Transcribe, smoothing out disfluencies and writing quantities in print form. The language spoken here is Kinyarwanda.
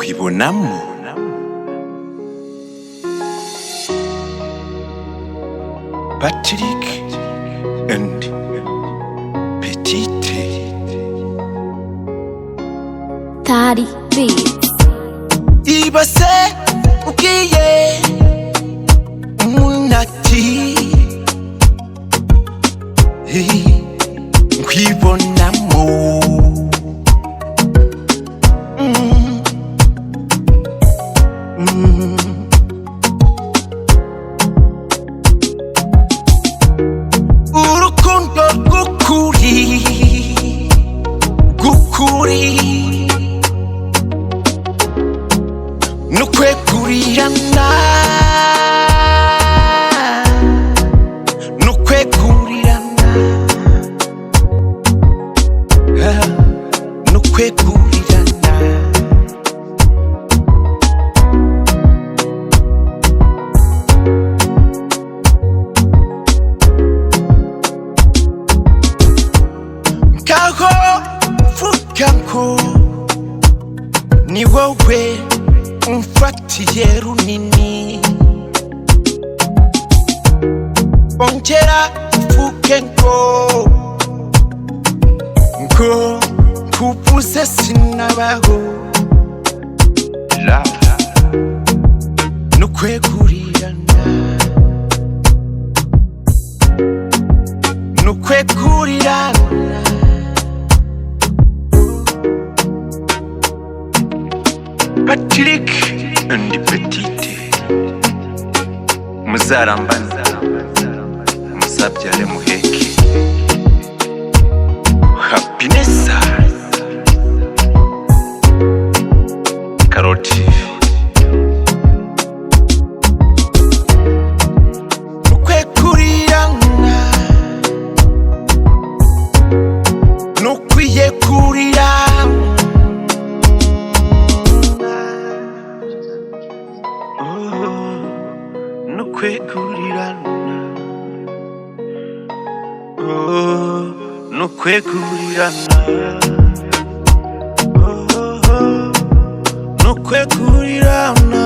kwibonamo Patrick and Petite Tari Beats. Ibase ukiye munati kwibonamo urukundo gukuri nukwekurirana kaho fukanko ni wowe umfatiye runini ongera fukenko ngo kubuze sinabaho nukwekurirana Patrick and Petite muzarambana muzabyare muheke happiness karoti nukwekurirana nukwiye kurirana nukwekurirana